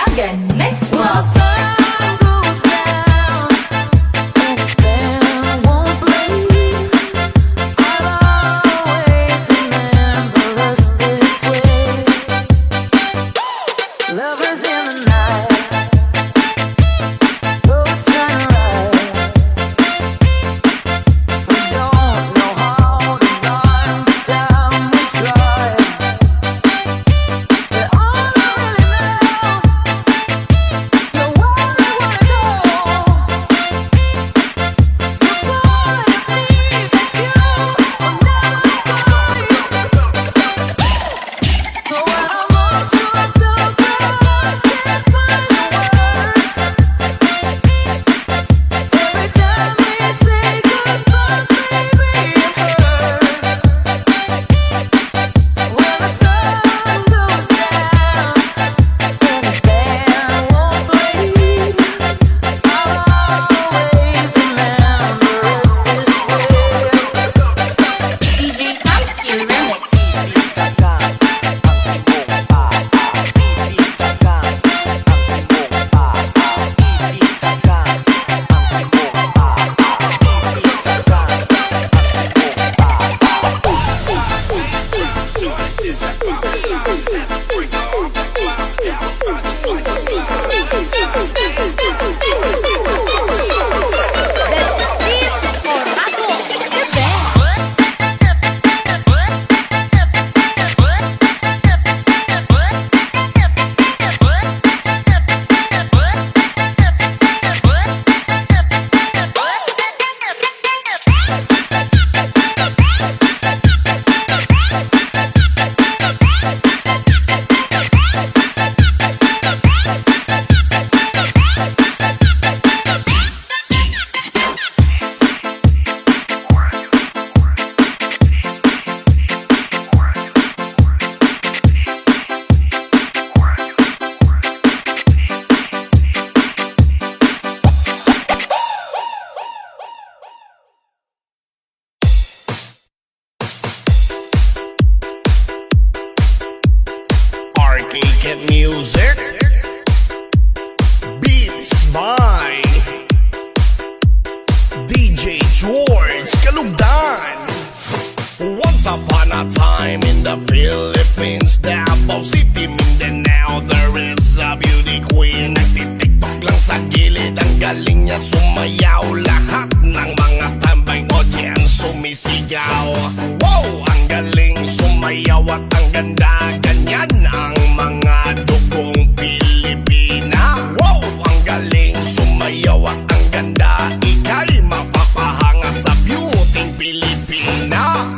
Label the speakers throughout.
Speaker 1: Payagan next month.
Speaker 2: Lovers in the night, road sunrise. We don't know how to run, but down we try. But all I really know, you're where I wanna go. You're part of me that you will never find. So when I want you to
Speaker 1: DJ Kamski Remix.
Speaker 3: Arcade music, beats by DJ George Kalugdan. Once upon a time in the Philippines, Davao City, Mindanao, there is a beauty queen. Nagtitiktok lang sa gilid, ang galing niya sumayaw. Lahat ng mga tambay audience sumisigaw. Wow, ang galing sumayaw at ang ganda. Ganyan ang mga dugong Pilipina. Wow, ang galing sumayaw at ang ganda. Ika'y mapapahanga sa beauty Pilipina.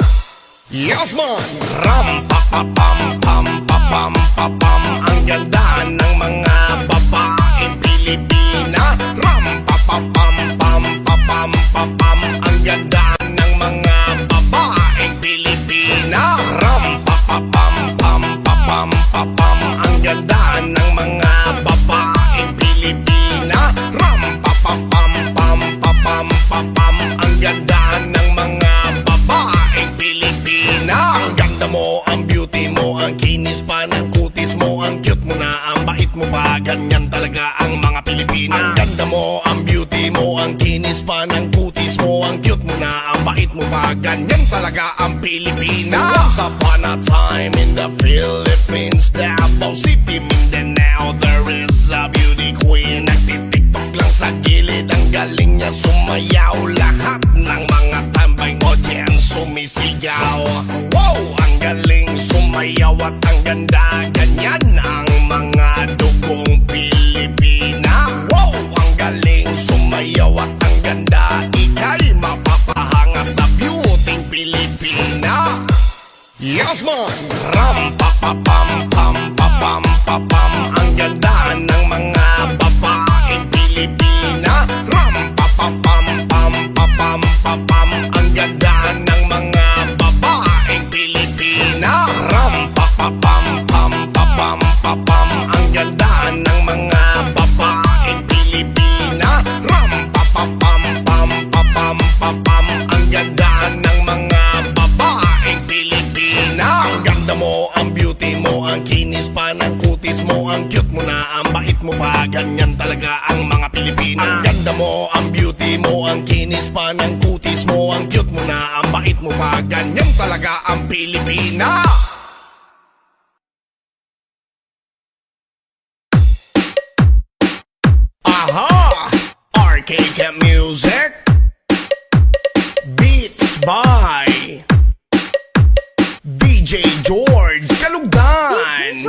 Speaker 3: Yes man! Ram pa pa pam pam pa pam pa pam. Ang ganda ng mga babaeng Pilipina. Ram pa pa pam pam pa pam pa pam. Ang ganda ng mga babaeng Pilipina. Ram pa pa pam pam pa pam pa pam. Ang ganda ng mga babaeng Pilipina. Ram pa pa pam pam pa pam pa pam. Ang ganda ng mga babaeng Pilipina. Ang ganda mo, ang beauty mo, ang kinis pa ng kutis mo, ang cute mo na, ang bait mo pa. Ganyan talaga ang mga Pilipina. Ang ganda mo, ang beauty mo, ang kinis pa ng kutis mo, ang cute mo na, ang bait mo pa. Ganyan talaga ang Pilipina. Once upon a time in the Philippines, Davao City, Mindanao, there is a beauty queen. Nagtitiktok lang sa gilid, ang galing niya sumayaw. Lahat ng mga tambay audience sumisigaw. Wow, ang galing sumayaw at ang ganda. Ganyan ang mga dugong Pilipina. Wow, ang galing sumayaw at ang ganda. Ika'y mapapahanga sa beauty Pilipina. Yes man! Ram pa pa pam pam pa pam pa pam. Ang ganda ng mga babaeng Pilipina. Ram pa pa pam pam pa pam pa pam. Ang ganda ng mga babaeng Pilipina. Ram pa pa pam pam pa pam pa pam. Ang ganda ng mga babaeng Pilipina. Ram pa pa pam pam pa pam pa pam. Ang ganda ng mga babaeng Pilipina. Ang ganda mo, ang beauty mo, ang ang kinis pa ng kutis mo. Ang cute mo na, ang bait mo pa. Ganyan talaga ang mga Pilipina. Ang ganda mo, ang beauty mo, ang kinis pa ng kutis mo. Ang cute mo na, ang bait mo pa. Ganyan talaga ang Pilipina. Aha! RK Camp Music. Beats by DJ George Kalugdan.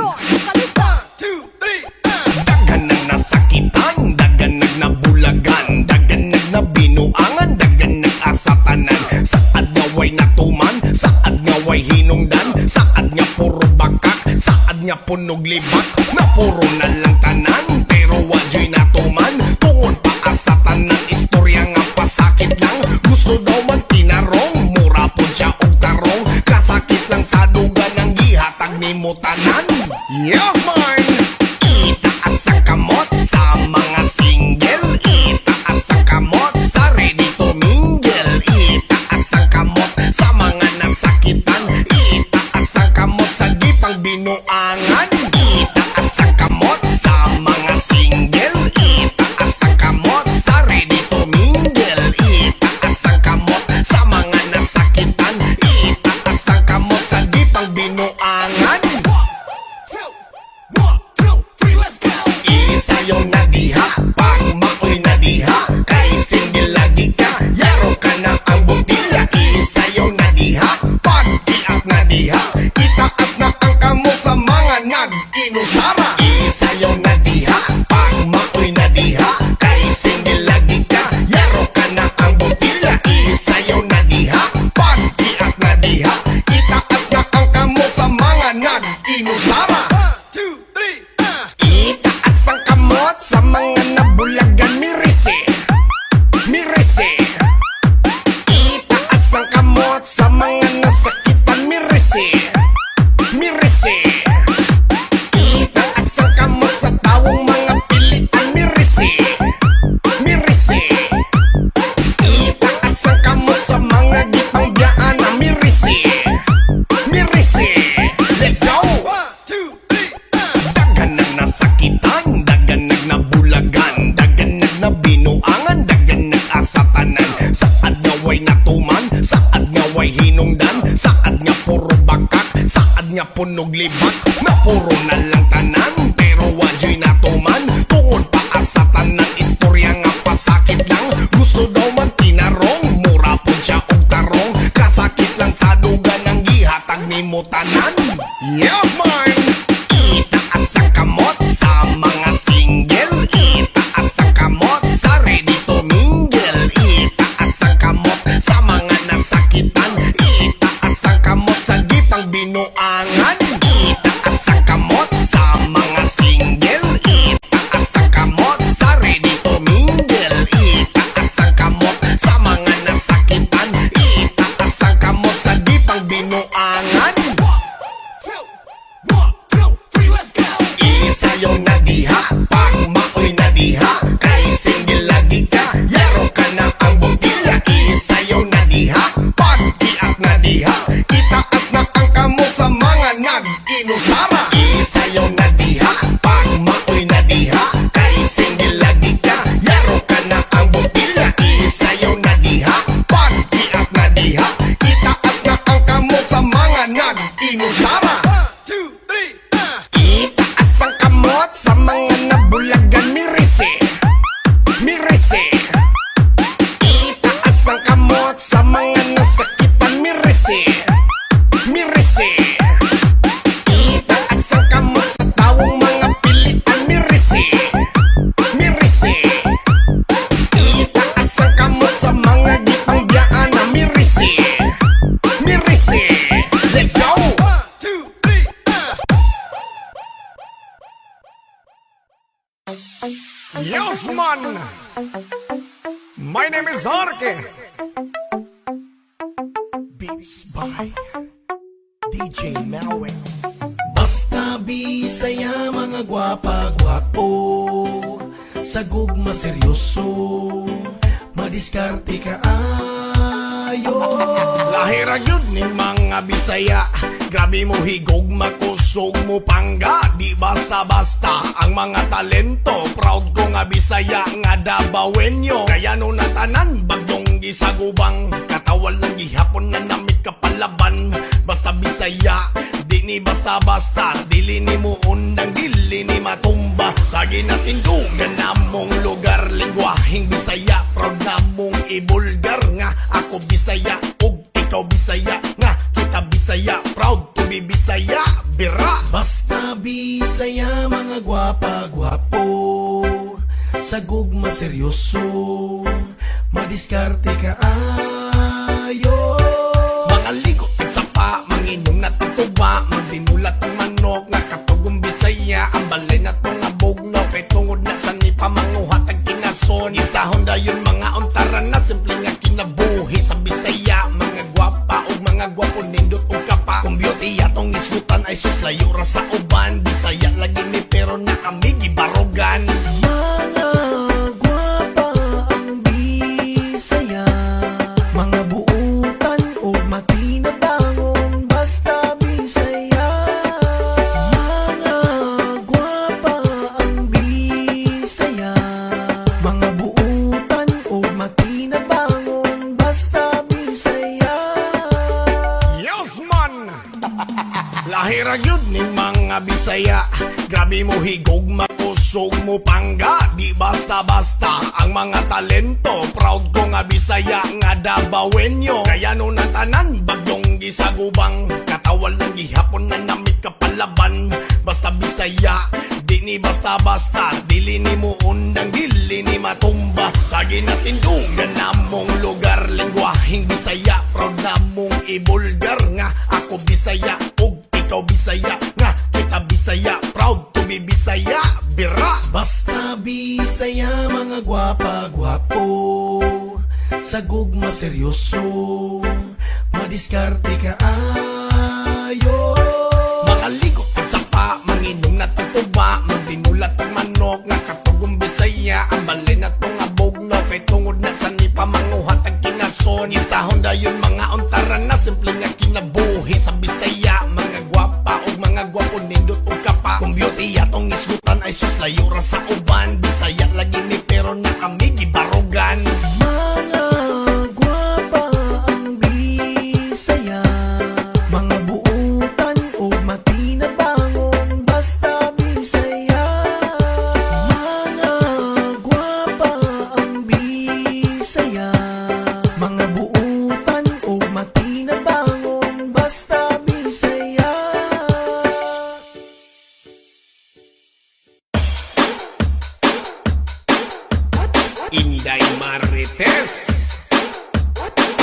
Speaker 3: Dagan nag nasakitan, dagan nag nabulagan, dagan nag nabinuangan, dagan nag asatanan. Saad nga way natuman, saad nga way hinungdan, saad nga puro bakak, saad nga punog libak, na puro na lang tanan, pero wadyo'y natuman. Tungod pa asatanan, istorya nga pasakit lang. Gusto daw man tinarong, mura po siya og tarong. Kasakit lang sa dugan ang gihatag ni mo tanan. Yes man! Itaas sa kamot sa mga single, itaas sa kamot sa ready to mingle, itaas sa kamot sa mga nasakitan, itaas sa kamot sa gipang binuangan, itaas sa kamot sa mga single, itaas sa kamot sa ready to mingle, itaas sa kamot sa mga nasakitan, itaas sa kamot sa gipang binuangan. Isayaw na diha, pag maoy na diha, kay single lagi ka, yaro ka na ang botilya. Isayaw na diha, pag iak na diha, itaas na ang kamot sa mga nag-inusara. Isayaw na diha, pag maoy na diha, kay single lagi ka, yaro ka na ang botilya. Isayaw na diha, pag iak na diha, itaas na ang kamot sa mga nag-inusara. Itaas ang kamot sa mga nabulagan, mirisi, mirisi. Itaas ang kamot sa mga nasakitan, mirisi, mirisi. Itaas ang kamot sa tawong mga pilitan, mirisi, mirisi. Itaas ang kamot sa mga gipangyaan, mirisi, mirisi. Let's go! Dagan nag nasakitan, dagan nag nabulagan, dagan nag nabinuangan, dagan nag asatanan. Saad nga way natuman, saad nga way hinungdan, saad nga puro bakak, saad nga punog libak, na puro na lang tanan, pero wadyo'y natuman. Tungod pa asatanan, istorya nga pasakit lang. Gusto daw man tinarong, mura po siya og tarong. Kasakit lang sa dugan ang gihatag ni mo tanan. Yes man! Itaas sa kamot sa mga single, itaas sa kamot sa ready to mingle, itaas sa kamot sa mga nasakitan, itaas sa kamot sa gipang binuangan, itaas sa kamot sa mga single, itaas sa kamot sa ready to mingle, itaas sa kamot sa mga nasakitan, itaas sa kamot sa gipang binuangan. Isayaw na diha, pag maoy na diha, kay single lagi ka, yaro ka na ang botilya. Isayaw na diha, pag iak na diha, itaas na ang kamot sa mga nag-inusara. Isayaw na diha, pag maoy na diha, kay single lagi ka, yaro ka na ang botilya. Isayaw na diha, pag iak na diha, itaas na ang kamot sa mga nag-inusara. Itaas ang kamot sa mga nabulagan, mirisi, mirisi. Itaas ang kamot sa mga nasakitan, mirisi, mirisi. Itaas ang kamot sa tawong mga pilitan, mirisi, mirisi. Itaas ang kamot sa mga gipangyaan, mirisi, mirisi. Let's go! Yes, man! My name is Arke. Beats by DJ Mawix. Basta bisaya mga gwapa-gwapo, sa gugma seryoso, madiskarte ka
Speaker 2: kaayo.
Speaker 3: Lahira gyud ning mga Bisaya, grabe mo higog, makusog mo pangga. Di basta-basta ang mga talento, proud ko nga Bisaya nga Dabawenyo. Kaya no natanan bagdong gisagubang, katawal ng gihapon na namit kapalaban. Basta Bisaya, di ni basta-basta, dili ni mo undang, dili ni matumba. Sa ginatindugan namong lugar, lingwaheng Bisaya, proud namong ibulgar nga ako Bisaya ug ikaw Bisaya nga kita Bisaya, proud to be Bisaya, bira.
Speaker 2: Basta Bisaya mga gwapa-gwapo, sa gugma seryoso, madiskarte kaayo.
Speaker 3: Mga ligot ng sapa, manginom na tutuba, magdinulat ang manok nga katugong Bisaya. Ang balay na tong abugno, kay tungod na sa nipamanguhat ang kinason. Isahon dayon mga untaran na simple nga kinabuhi sa Bisaya. Mga gwapa o mga gwapo nindot o kapa, kung beauty atong isgutan ay suslayo ra sa uban. Bisaya lagi ni pero na kami gibarugan.
Speaker 2: Mga gwapa ang Bisaya, mga buutan o matinabangon, basta Bisaya. Mga gwapa ang Bisaya, mga buutan o matinabangon, basta Bisaya.
Speaker 3: Yes man! Lahira gyud ning mga Bisaya, grabe mo higog, makusog mo pangga. Di basta-basta ang mga talento, proud ko nga Bisaya nga Dabawenyo. Kaya no natanan bagdong gisagubang, katawal ng gihapon na namit kapalaban. Basta Bisaya, di ni basta-basta, dili ni mo undang, dili ni matumba. Sa ginatindugan namong lugar, lingwaheng Bisaya, proud namong ibulgar nga ako Bisaya ug ikaw Bisaya nga kita Bisaya, proud to be Bisaya, bira.
Speaker 2: Basta Bisaya mga gwapa-gwapo, sa gugma seryoso, madiskarte kaayo.
Speaker 3: Mga ligot ang sapa, manginom na tutuba, magdinulat ang manok nga katugong Bisaya. Ang balay na tong abugno, kay tungod na sa nipamanguhat ang kinason. Isahon dayon mga untaran na simple nga kinabuhi sa Bisaya. Mga gwapa o mga gwapo nindot o kapa, kung beauty atong isgutan ay suslayo ra sa uban. Bisaya lagi ni pero na kami gibarugan.
Speaker 2: Mga gwapa ang Bisaya, mga buutan o matinabangon, basta Bisaya. Mga gwapa ang Bisaya, mga buutan o matinabangon, basta Bisaya.
Speaker 3: Inday Marites,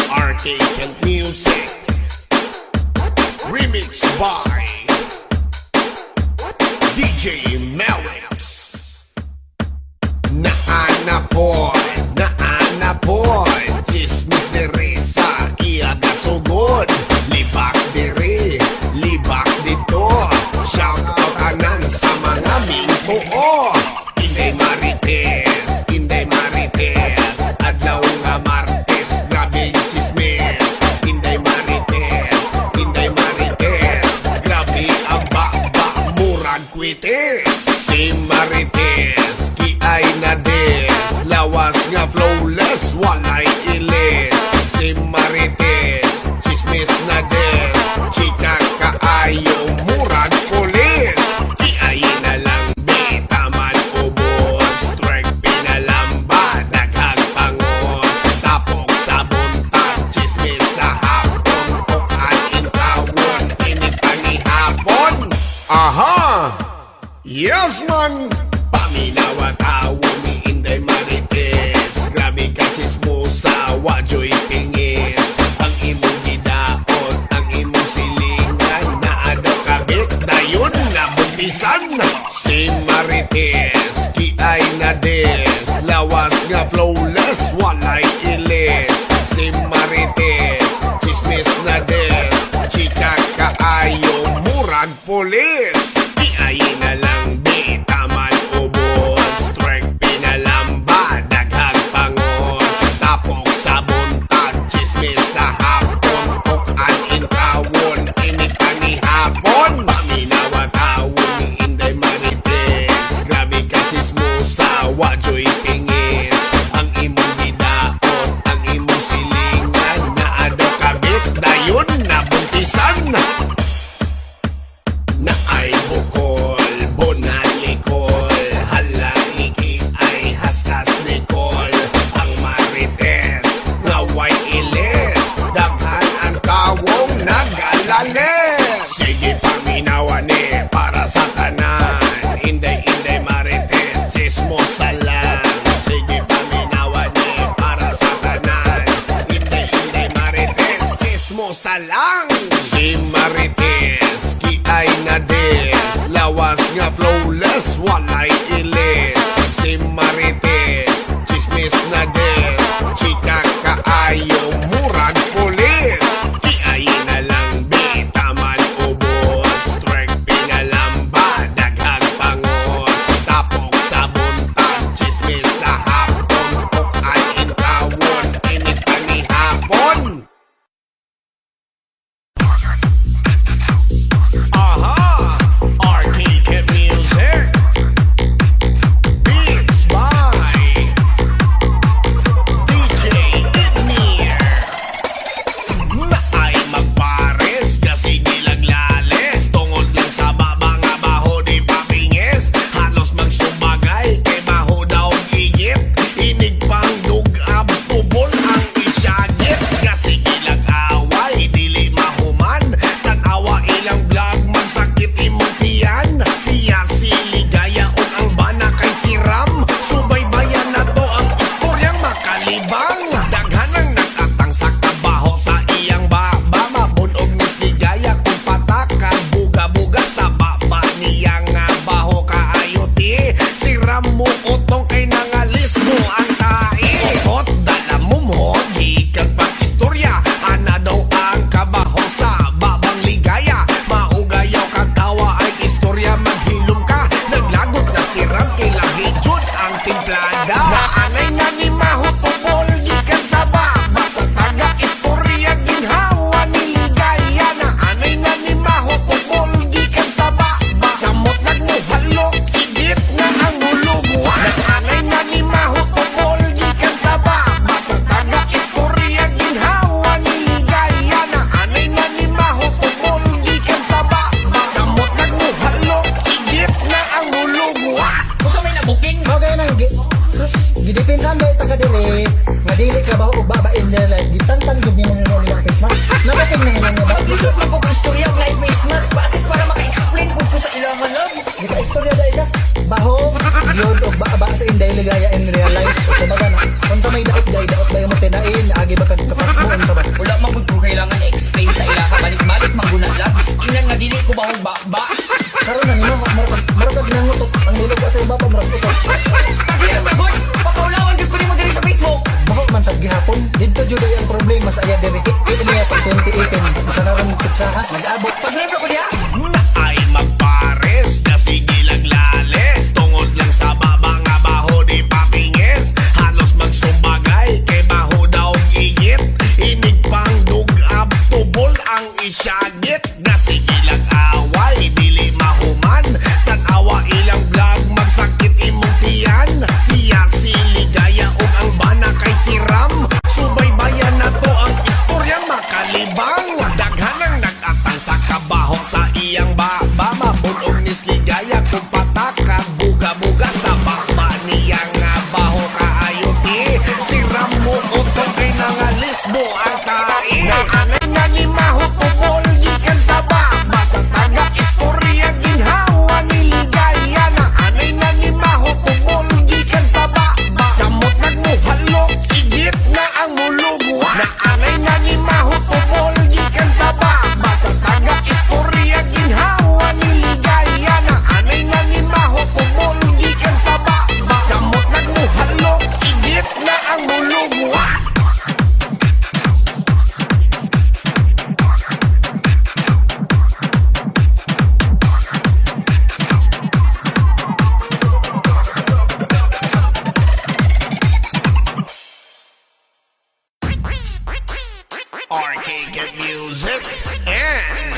Speaker 3: RK Kent Music, remix by DJ Melix. Naanapoy, chismis ni Risa, iya gasugod. Libak diri, libak dito, shout out anan sa mga mingkoo. Inday Marites, Inday Marites, adlaw nga Martes, grabe yung chismis. Inday Marites, Inday Marites, grabe ang baba, murag kwites. Si Marites, kiay na des, lawas nga flawless, walay ilis. Si Marites, chismis na des, chika kaayo, murag pulis. Kiay na lang bitaman ubos, strike pinalamba, daghang pangos. Tapok sa buntag, chismis sa hapon, tukan in tawon, init pangihapon. Aha! Yes man! Paminawa tawon ni Inday Marites, grabe ka chismosa, wadyo'y pingis. Ang imong gidaot, ang imong silingan, naado kabit, dayon na buntisan. Si Marites, kiay na des, lawas nga flawless, walay ilis. Si Marites, chismis na des, chika kaayo, murag pulis. Kiay na lang bitaman ubos, strike pinalamba, daghang pangos. Tapok sa buntag, chismis sa lawas nga flawless, walay ilis. Si Marites, chismis na des, chika kaayo, murag pulis. Iay na lang bitaman ubos, strength pinalamba, daghang pangos. Tapok sa buntag, chismis sa hapon, tukan intawon, init pa ni hapon. Aha! Arcade music. Beats by DJ Idnir. Na ay magpares kasi gilaglales, tungod lang sa baba nga baho di papingis. Halos magsubagay kay baho daw gigit. Inig pang dugab tubol ang isyagit. Kasi ilang away dili mahuman, tanawa ilang vlog magsakit imong tiyan. Siya siligaya o ang bana kay siram, subaybayan na to ang istoryang makalibang. Daghan ang nagtatang sa kabaho sa iyang baba, mabunog ni Sligaya kung patakan, buga-buga sa baba niya nga baho kaayoti. Siram mo utong kay nangalis mo ang tae. Otot dala mo mo, hikag pang istorya, ana daw ang kabaho sa babang ligaya. Maugayaw kang tawa ay istorya, maghilom ka, naglagot na siram kay lahi jud ang timplada. Naanay nga ni mahutubol gikan sa baba, sa taga istorya ginhawa ni ligaya. Naanay nga ni mahutubol gikan sa baba, samot nagmuhalok, igit na ang hulugwa. Naanay nga ni mahutubol gikan sa baba, sa taga istorya ginhawa ni ligaya. Naanay nga ni mahutubol gikan sa baba, samot nagmuhalok, igit na ang hulugwa.
Speaker 1: Gusto may nabuking?
Speaker 4: Okay nang gidipinsan dahil taga dili nga dili ka ba o babain niya like gitantan gud ni mo ni mga Christmas nabating na nga ba
Speaker 1: Gusto mo kong istorya ang live Christmas, batis para maka-explain po ko sa ilangan lang.
Speaker 4: kita istorya dahil ka baho yun o ba sa inday ligaya in real life o kumbaga na kung sa may daot ba yung matinain agi ba kapas mo sa ba
Speaker 1: Wala man po kailangan i-explain sa ilaha, balik-balik mangguna labs. Inan nga dili ko ba
Speaker 4: karon na nimo marakag nangutok ang dilo ko sa iba pa marakot
Speaker 1: Pagkira ba boy? Pakaulawan jud ko ni mo diri sa Facebook.
Speaker 4: baho man sa gihapon dito jud ay ang problema sa iya diri niya pag 2018 sa naron pitsaha nag-abot
Speaker 1: Pag-review ko diya.
Speaker 3: Na ay magpares kasi gilaglales, tungod lang sa baba nga baho di papingis. Halos magsumbagay kay baho daw gigit. Inig pang dugab tubol ang isyagit. Kasi ilang away dili mahuman, tanawa ilang vlog magsakit imong tiyan. Siya siligaya o ang bana kay siram, subaybayan na to ang istoryang makalibang. Daghan ang nag-atang sa kabaho sa iyang baba, mabunog ni Sligaya kung patakan, buga-buga sa baba niya nga baho kaayoti. Siram mo utong kay nangalis mo ang tae. Naanay nga ni mahutubol gikan sa baba, sa taga istorya ginhawa ni ligaya. Naanay nga ni mahutubol gikan sa baba, samot nagmuhalok, igit na ang mulugwa. Naanay nga ni mahutubol gikan sa baba, sa taga istorya ginhawa ni ligaya. Naanay nga ni mahutubol gikan sa baba, samot nagmuhalok, igit na ang mulugwa. Arcade music and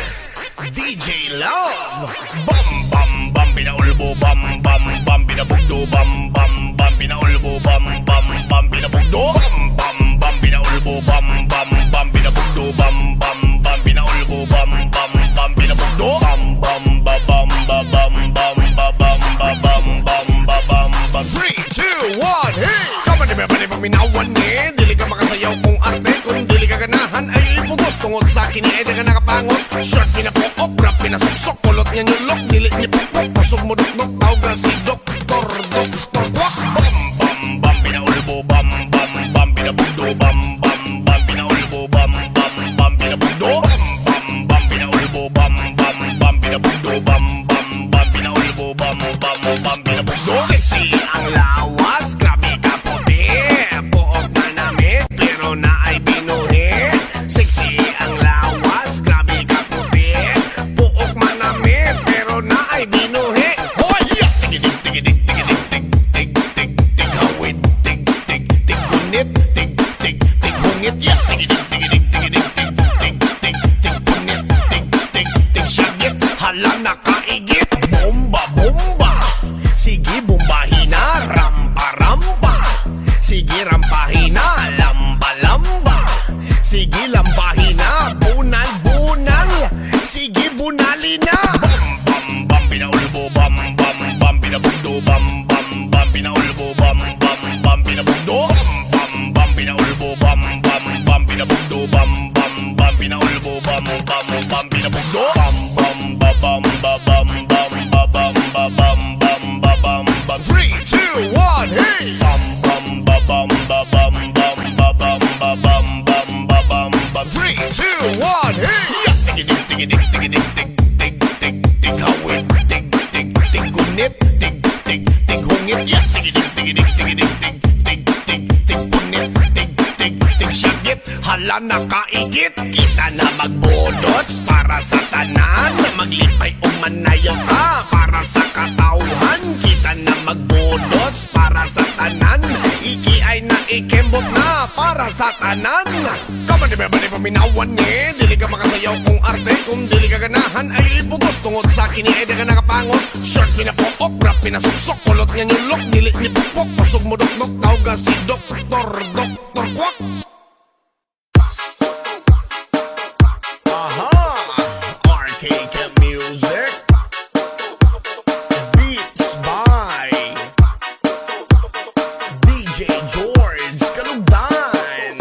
Speaker 3: DJ Love. Bam bam bam pinaulbo, bam bam bam pinabugdo, bam bam bam pinaulbo, bam bam bam pinabugdo, bam bam bam pinaulbo, bam bam bam pinabugdo, bam bam bam pinaulbo, bam bam bam pinabugdo, bam bam ba bam ba bam bam ba bam ba bam bam ba bam bam. 3, 2, 1, hey! Kaman di ba pag minawan ni? Dili ka makasayaw kung arte, kung dili ka ganahan ay ipugos. Tungod sa akin ni Ede ka nakapangos, short pinapokop, rap pinasuksok, kulot niya nyulok, dili ni pokpok, pasog mo dukdok, tawag na si Doktor Kwak. Bam bam bam pinaulbo, bam bam bam pinabugdo, bam bam bam pinaulbo, bam bam bam pinabugdo, bam bam bam pinaulbo, bam bam bam pinabugdo, bam bam bam pinaulbo. higit. Kita na magbudots para sa tanan, na maglipay o manayaw ka para sa katauhan. Kita na magbudots para sa tanan, iki ay naikembot na para sa tanan. Kapag di ba paminawan ni, dili ka makasayaw kung arte. Kung dili ka ganahan ay ibugos, tungod sa kini ay daga nakapangos. Short pinapokok, rap pinasuksok, kulot nga nyulok, dili ni pukpok, pasog mo doknok, tawag ka si Doktor Kwak. Aha, RKK Music, beats by DJ George Kalugdan.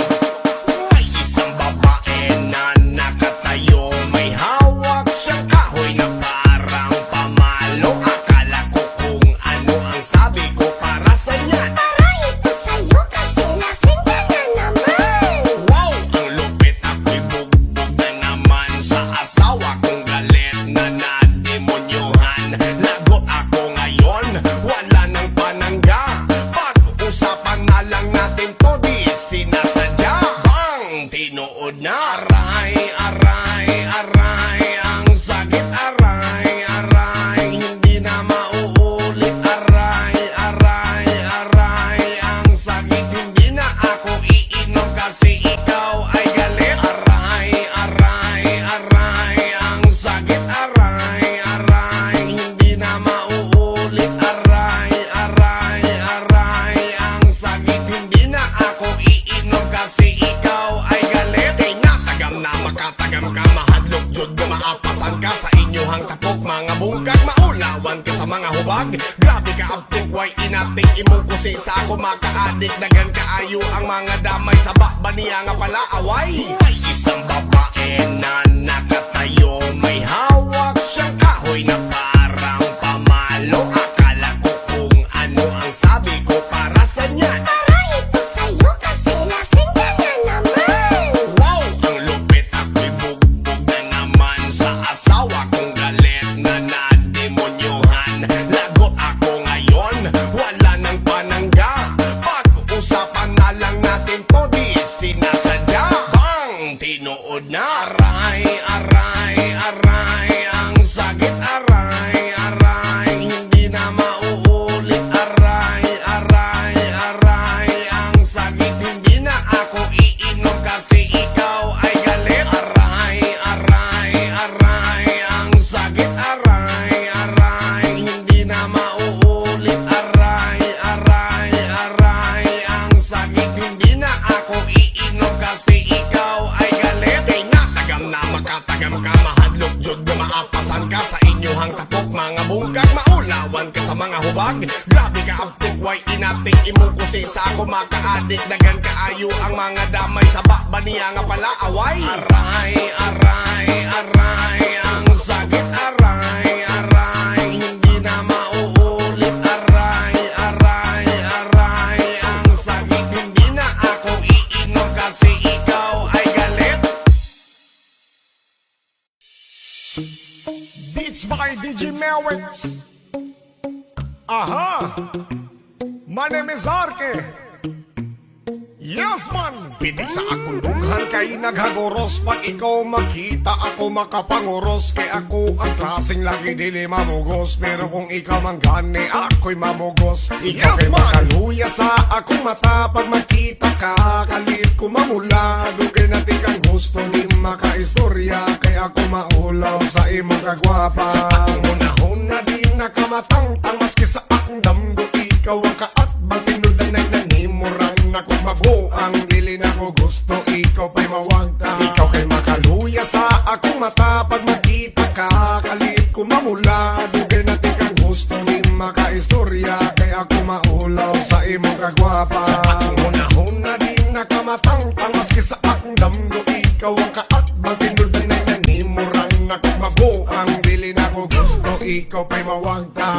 Speaker 3: May isang babae na nakatayo, may hawak siyang kahoy na parang pamalo. Akala ko kung ano ang sabi ko para sa niyan.
Speaker 2: Aray, ito sa'yo kasi lasing ka na naman.
Speaker 3: Wow, ang lupit, ako'y bugbog na naman sa asawa kong galit na nademonyohan. Lagot ako ngayon, wala nang panangga. Pag-usapan na lang natin to, di sinasadya. Bang, tinuod na. Aray, aray, aray, ang sakit. Aray, aray, hindi na mauulit. Aray, aray, aray, ang sakit. Hindi na ako iinom kasi ikaw ay galit. Aray, aray, aray, ang sakit. Aray, aray, hindi na mauulit. Aray, aray, aray, ang sakit. Hindi na ako iinom kasi ikaw ay galit. Kay natagam na makatagam ka, mahadlok jud na maapasan ka sa inyohang tapok. Mga bungkag, maulawan ka sa mga hubag. Grabe ka abtik, why inatik imong kusi sa ako makaadik. Dagan kaayo ang mga damay sa bakbaniya nga pala away. May isang babae na nakatayo, may hawak siyang kahoy na parang pamalo. Akala ko kung ano ang sabi ko para sa niyan.
Speaker 2: Aray, ito sa'yo kasi lasing ka na naman.
Speaker 3: Wow, ang lupit, ako'y bugbog na naman sa asawa kong galit na nademonyohan. Lagot ako ngayon, wala nang panangga. Pag-usapan na lang natin to, di sinasadya. Bang, tinuod na. Aray, aray, aray, ang sakit. Aray, aray, hindi na mauulit. Aray, aray, aray, ang sakit. Hindi na ako iinom kasi ikaw ay galit. Aray, aray, aray, ang sakit. Aray, aray, hindi na mauulit. Aray, aray, aray, ang sakit. Hindi na ako iinom kasi ikaw ay galit. Kay natagam na makatagam ka, mahadlok jud na maapasan ka sa inyohang tapok. Mga bungkag, maulawan ka sa mga hubag. Grabe ka abtik, why inatik imong kusi sa ako makaadik. Dagan kaayo ang mga damay sa bakbaniya nga pala away. Aray, aray, aray, ang sakit. Aray, aray, hindi na mauulit. Aray, aray, aray, ang sakit. Hindi na ako iinom kasi ikaw ay galit. Beats by DJ Melwix. Aha! My name is Arke. Yes man! Pitik sa akong dughan kay naghagoros. Pag ikaw makita ako makapanguros. Kay ako ang klaseng lagi dili mamugos. Pero kung ikaw manggani ako'y mamugos. Ikaw kay makaluya sa akong mata. Pag makita ka kalit ko mamula. Dugay natin kang gusto di makaistorya. Kay ako maulaw sa imong kagwapa. Sa akong unahon na di nakamatang-tang. Maski sa akong damgo ikaw ang kaatbang. Tinudan na nanimurang na kung mabuang. Dili na ko gusto ikaw pa'y mawagta. Ikaw kay makaluya sa akong mata. Pag makita ka kalit ko mamula. Dugay natin kang gusto di makaistorya. Kay ako maulaw sa imong kagwapa. Sa akong unahon na di nakamatang-tang. Maski sa akong damgo ikaw ang kaatbang. Tinudan na nanimurang na kung mabuang. Dili na ko gusto ikaw pa'y mawagta.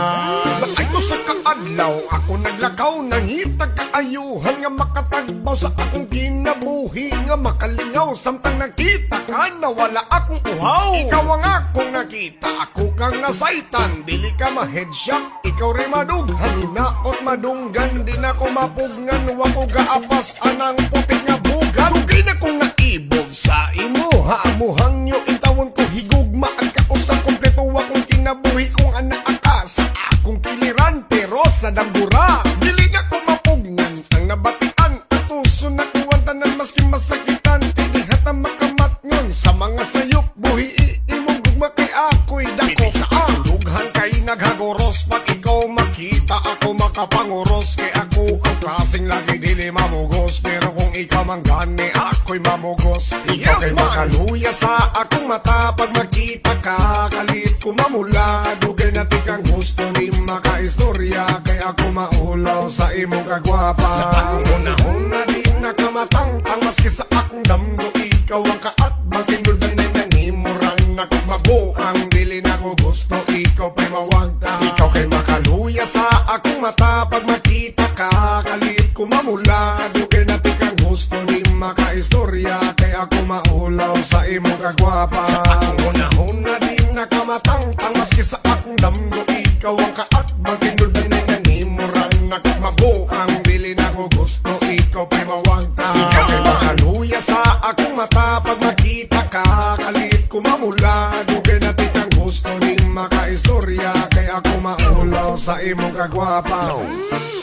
Speaker 3: Lakay ko sa kaadlaw, ako naglakaw, nangitag kaayuhan nga makatagbaw sa akong kinabuhi nga makalingaw, samtang nakita ka na wala akong uhaw. Ikaw ang akong nakita, ako kang nasaitan, dili ka ma-headshot, ikaw rin madughan, hinaot madunggan, di na ko mapugnan, wako gaapas anang puti nga bugan. Dugay na kong naibog sa imo, haamuhang nyo itawon ko higugma, ang kausap kompleto akong kinabuhi kong anak sa akong kiliran, pero sa dambura dili na ko mapugnan ang nabatian, at uso na kuwantanan maski masakitan, hindi hata makamat nyon sa mga sayop, buhi imong gugma kay ako'y dako sa lughan kay naghagoros, pag ikaw makita ako makapanguros, kay ako ang klaseng lagi dili mamugos, pero kung ikaw manggani ako'y mamugos. Ikaw kay makaluya sa akong mata, pag makita ka kalit ko mamula, dugay na tikang gusto ni makaistorya, kay ako maulaw sa imong kagwapa. Sa akong una-una di nakamatang-tang, maski sa akong damgo ikaw ang kaatbang, kinulday na nangimurang nakagmabuang, dili na ko gusto ikaw pa'y mawagta. Ikaw kay makaluya sa akong mata, pag makita ka kalit ko mamula, dugay na tikang gusto ni makaistorya, kay ako maulaw sa imong kagwapa. Sa akong una-una di nakamatang-tang, maski sa akong damgo ikaw ang kaatbang, kinulday na nanimurang nakagmabuang, dili na ko gusto ikaw pa'y mawagta. Ikaw kay makaluya sa akong mata, pag makita ka kalit ko mamula, dugay na tikang gusto ni makaistorya, kay ako maulaw sa imong kagwapa.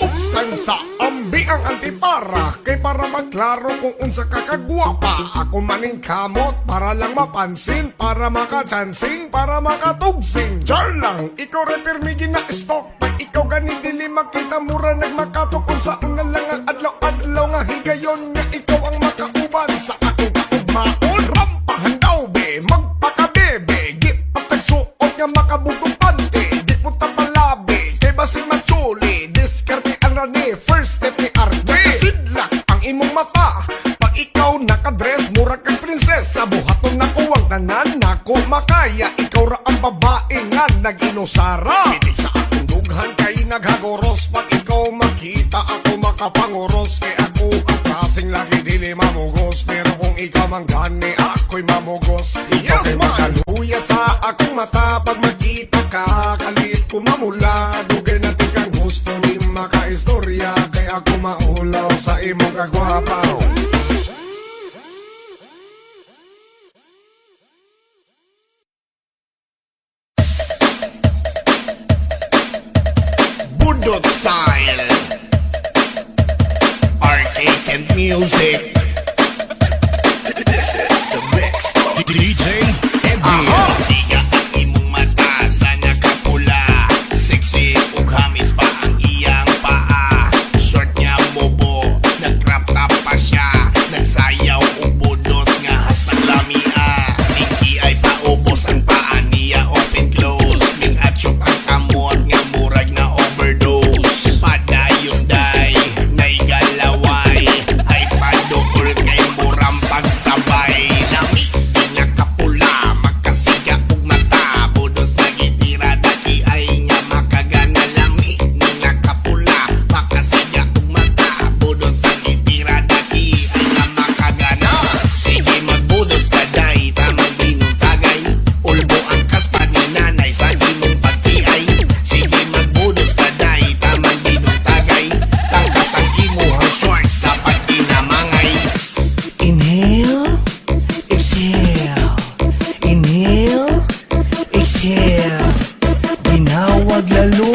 Speaker 3: Ups, sa ambi ang antipara, kay para magklaro kung unsa ka kagwapa, ako maning kamot para lang mapansin, para makachansing, para makatugsing. Jar lang, ikaw repirmi gina-stock, pag ikaw ganit dili makita mura nagmakatok, kung sa una lang ang adlaw-adlaw nga higayon, nga ikaw ang makauban sa akong kaugmaon. Rampahan daw be, magpakabebe, git patagsuot nga makabugong pante, di po tapalabi, kay basing matsuli, diskarte ang rani, first step ni arte. Kasidlak ang imong mata, pag ikaw nakadress, mura kang prinsesa, buhaton na ko ang tanan, nako makaya, ikaw ra ang babae nga nag-inusara. Pitik sa akong dughan kay naghagoros, pag ikaw makita ako makapanguros, kay ako ang klaseng lagi dili mamugos, pero kung ikaw manggani ako'y mamugos. Ikaw kay makaluya sa akong mata, pag makita ka kalit ko mamula, dugay na tikang gusto ni makaistorya, kay ako maulaw sa imong kagwapa. Budot style, arcade and music. This is the mix. DJ Eddie. Siga ang imong mata, sana kapula, sexy ug hamis pa ang iyang paa, short niya bobo, nag-crop top pa siya, nagsayaw ug budos nga hasman lamia, Pinky ay paubos ang paa niya, open close, min atsyok ang kamot nga murag na overdose, padayon day nay galaway, ay padukol kay muram pagsabay, lami nakapula, magkasiga ug mata, budos nagitira dati ay nga makagana, lami nakapula, magkasiga ug mata, budos nagitira dati ay nga makagana. Sige magbudos na day, tamang dinong tagay, ulbo ang kaspa ni nanay sa imong pagtiay. Sige magbudos na day, tamang dinong tagay, tangkas ang imuhang short sa pagkinamangay. Inhale, exhale, inhale, exhale, ginhawag lalo,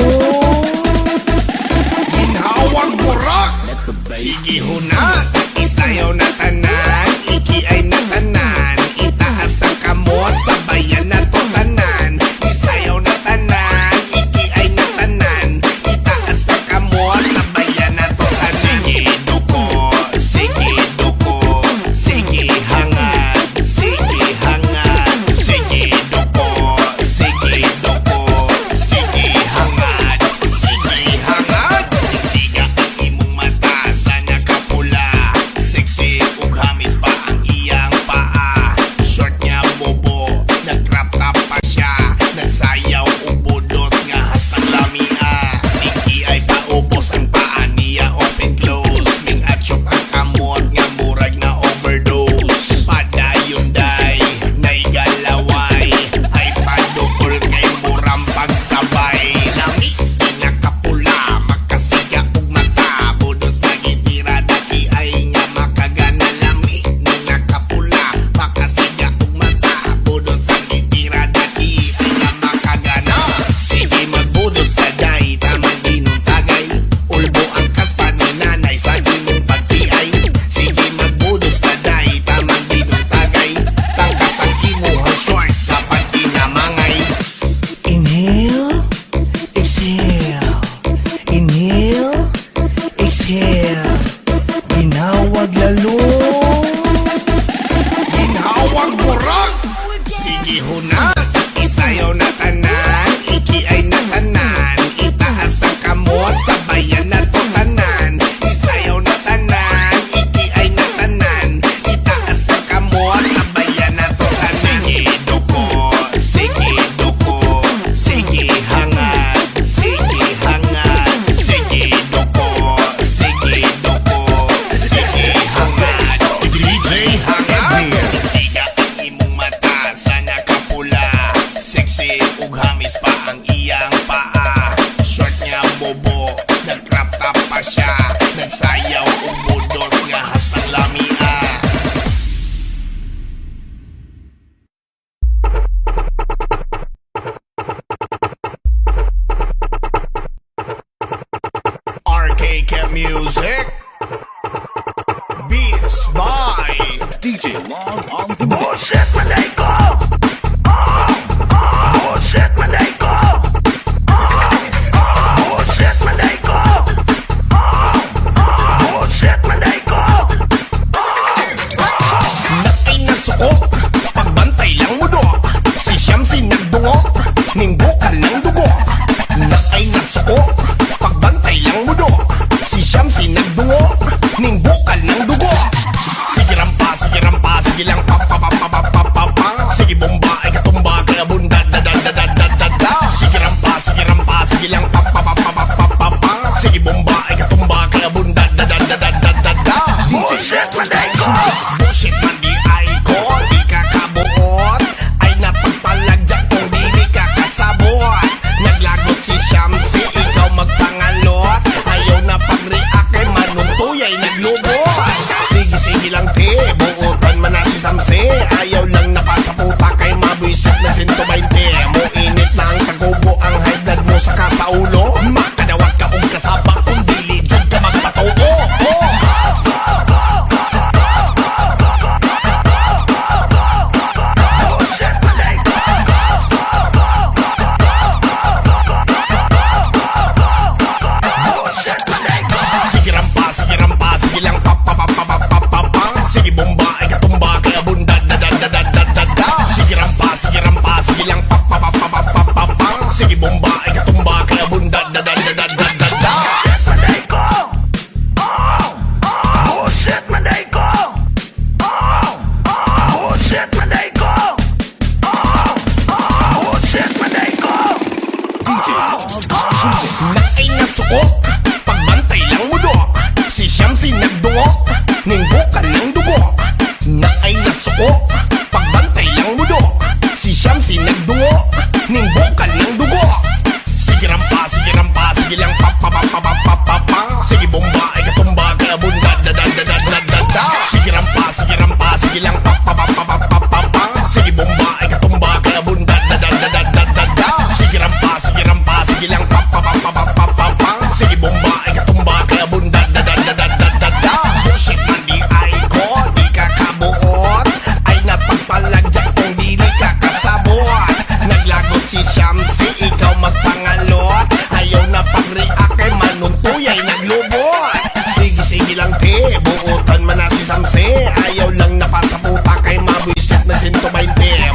Speaker 3: ginhawag burak. Sige hunat, isayaw na tanan, iki ay na tanan, itaas ang kamot, sabayan na to tanan, isayaw na tanan, iki ay na tanan, itaas ang kamot, sabayan na to tanan. Sige duko, sige duko, sige hangad, sige hangad, sige duko, sige duko, sige hangad, sige hangad. Siga ang imong mata, sana kapula, sexy ug hamis music. Beats by
Speaker 5: DJ Log on the
Speaker 3: Bullshit Maneko. Bullshit Maneko. Bullshit Maneko. Bullshit Maneko. Nakay na suko, pagbantay lang mo do. Si Shamsi nagdungo, nimbukal ng dugo. Nakay na suko, pagbantay lang mo do. Si Shamsi nagdungo, nimbukal ng dugo. Sige rampa, sige lang pa. Sige bomba, ay katumba, kaya bunda, da. Sige rampa, sige lang pa. Sige bomba, ay katumba, kaya bunda, da. Bullshit Maneko. Bullshit man di ay ko, di ka kabuot. Ay napagpalagyak kung di ka kasabot. Naglagot si Shamsi, ikaw magpangalot. Ayaw na pag-react kay Manong Tuyay naglubot. Sige lang te, buutan man na si Samsi. Ayaw lang napasaputa kay mabwisit na 120. Mo init na ang tagubo, ang high blood mo sa kasaulo. Makadawat ka kung kasaba, kung dili dyan ka magpatuo. Bullshit Maneko. Bullshit Maneko. Sige rampa, sige lang pa. Sige bomba, ay katumba, kaya bunda, da. Sige rampa, sige lang pa. Sige bomba, ay katumba, kaya bunda, da. Bullshit Maneko. Bullshit Maneko. Bullshit Maneko. Bullshit Maneko. Nakay na suko, pagbantay lang mo do. Si Shamsi nagdungo, nimbukal ng dugo. Nakay na suko, pagbantay lang mo do. Si Shamsi nagdungo, nimbukal ng dugo. Sige rampa, sige lang pa. Sige bomba, ay katumba, kaya bunda, da. Sige rampa, sige lang pa. Sige bomba, ay katumba, kaya bunda, da. Sige rampa, sige lang pa. Sige bomba, ay katumba, kaya bunda, da. Bullshit man di ay ko, di ka kabuot. Ay napagpalagyak kung dili ka kasabot. Naglagot si Shamsi, ikaw magpangalot. Ayaw na pag-react kay Manong Tuyay naglubot. Sige lang te, buutan man na si Samsi. Ayaw lang napasaputa kay mabwisit na 120.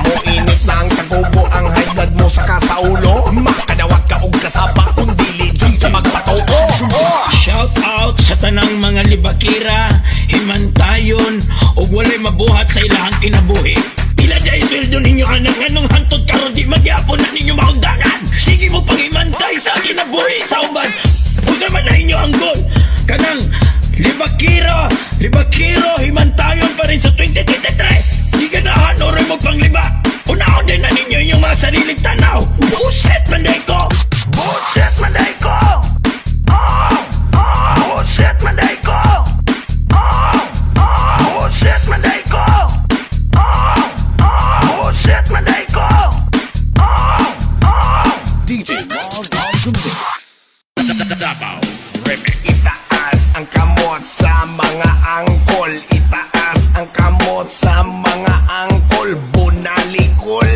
Speaker 3: Mo init na ang tagubo, ang high blood mo sa kasaulo. Makadawat ka og kasaba, kung dili dyan ka magpatuo.
Speaker 6: Shout out sa tanang mga libakira, himantayon, o walay mabuhat sa ilahang kinabuhi. Pila dyan sweldo ninyo anong hantod karon di magyapon na ninyo maundangan. Sige mo pag-imantay sa kinabuhi sa uban. Huwag naman na inyo ang goal. Kanang libakiro, himantayon pa rin sa 2023. Di ganahan o rin mo pangliba. Unahon din na ninyo inyong mga sariling tanaw. Bullshit Maneko.
Speaker 3: Bullshit Maneko. Bullshit Maneko. Bullshit Maneko. Bullshit Maneko.
Speaker 5: DJ Log on the mix.
Speaker 6: Davao Remix.
Speaker 3: Itaas ang kamot sa mga angkol. Itaas ang kamot sa mga angkol. Bunalikol.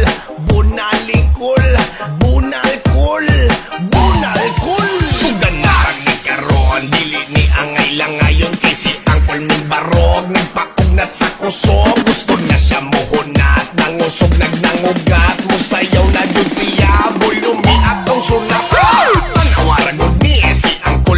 Speaker 3: Sugan na nagkaroon, dili ni angay lang ngayon. Kasi angkol ng barog, nagpaugnat sa kusog. Gusto na siya muhunat, nangusog nagnangugat. Musayaw na dun siya, bulumi at ang sunat. Tanawaragod ni si angkol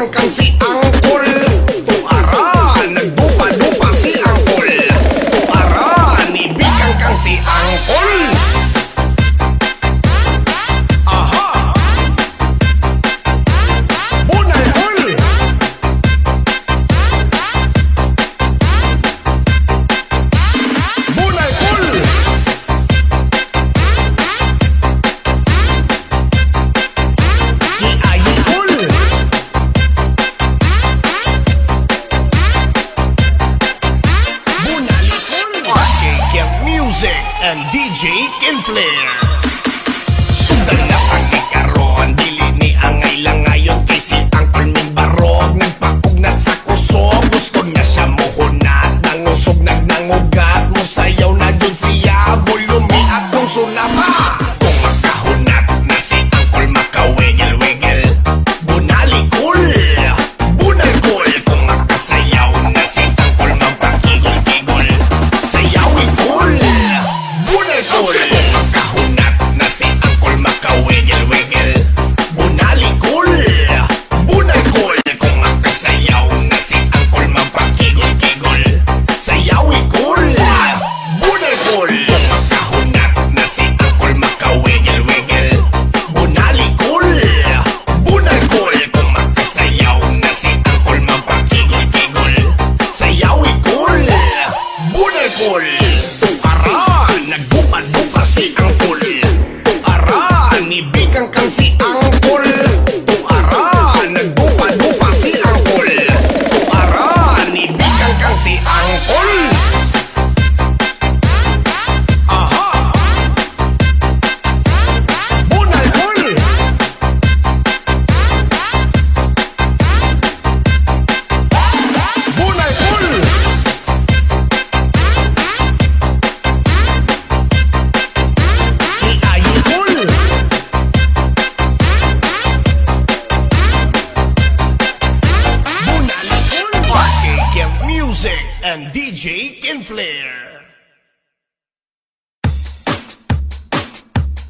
Speaker 3: Ibigang kang si Angkol. Tuara, nagdupa-dupa si Angkol. Tuara, ibigang kang si Angkol. Aha! Bunay kol! Bunay kol! Kiayi kol! Bunali kol! RK Music and DJ Kinflair. Sudan na pagkikaroon, dili ni angay lang ngayon kay si Angkol Ming Barog. Nagpapugnat sa kusog, gusto niya siya muhunat. Nangusog, nagnangugat, musayaw na dyan siya. Volume at kung sulapa. Kung makahunat na si Angkol makawigil-wigil. Bunali cool, bunal cool. Kung makasayaw na si Angkol magpakigol-kigol. Sayawi cool, bunal cool. Kung makahunat na si Angkol makawigil-wigil. Bunali cool, bunal cool. Kung makasayaw na si Angkol magpakigol-kigol. Sayawi cool, bunal cool. Kung makahunat na si Angkol makawigil-wigil. Bunali cool, bunal cool. Kung makasayaw na si Angkol magpakigol-kigol. Sayawi cool, bunal cool. Tuara, nagdupa-dupa si Angkol. Tuara, ibigang kang si Angkol. Tuara, nagdupa-dupa si Angkol. Tuara, ibigang kang si Angkol. Aha! Bunal cool! Bunal cool! Kiayi cool! Bunali cool! RK Music and DJ Kinflair.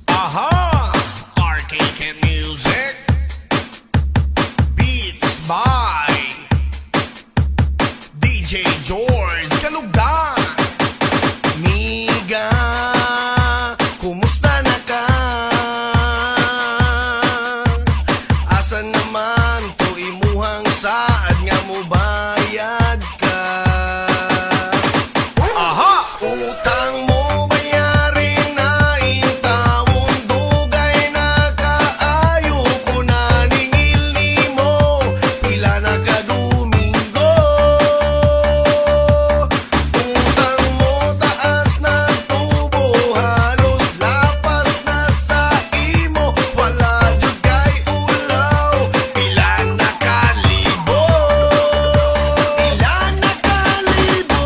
Speaker 3: Aha! RK Music. Beats by DJ George Kalugdan. Miga, kumusta na ka? Asa naman to imuhang saad nga mo bayad ka? Aha! Utang mo bayarin na intawon dugay na kaayo ko na ningil nimo pila na ka Domingo. Utang mo taas na tubo halos lapas na sa imo wala jud kay ulaw pila na kalibo. Pila na kalibo.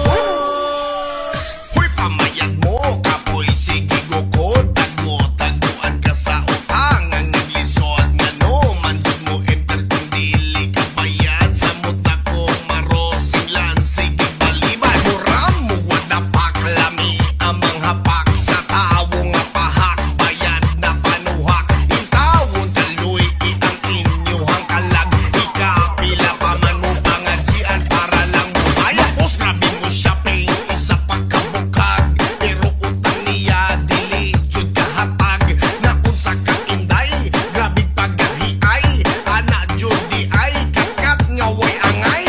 Speaker 3: Hoy pamayag mo kapoy sige gukod tago-taguan ka sa utang ang naglisod nga no mandod mo enter kung dili ka bayad sa muta ko marosing lan sige baliban muram mo wala paklami amang hapak sa tawo nga pahak bayad na panuhak intawon kaluy ang inyuhang kalag ikapila pa man mo pangadjian para lang mo bayad os grabe mo shopping isa pagkabukag pero utang niya dili jud kahatag na unsa ka inday grabe pagahiay ana jud di ay kakat nga way angay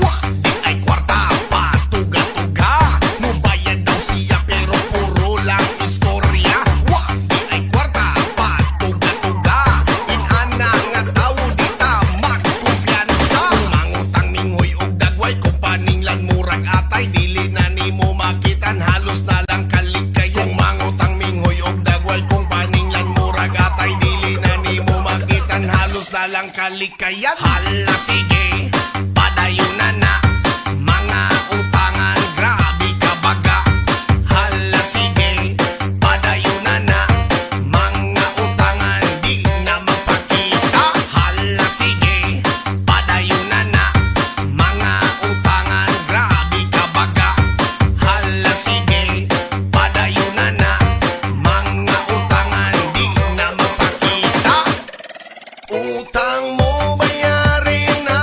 Speaker 3: wa di ay kwarta pa tuga-tuga mo bayad daw siya pero puro lang istorya wa di ay kwarta pa tuga-tuga inana nga tawo di ta magkumpiyansa mangutang ningoy og dagway kumpaning lan murag atay dili na nimo makitan halos na lang kaligayong mangutang minghoy og dagway kung paning lan murag atay dili na nimo makitan halos na lang kalikayan hala sige padayon na mga utangan grabe ka baga hala sige padayon na mga utangan di na mapakita hala sige padayon na mga utangan grabe ka baga hala sige padayon na mga utangan di na mapakita utang mo bayarin na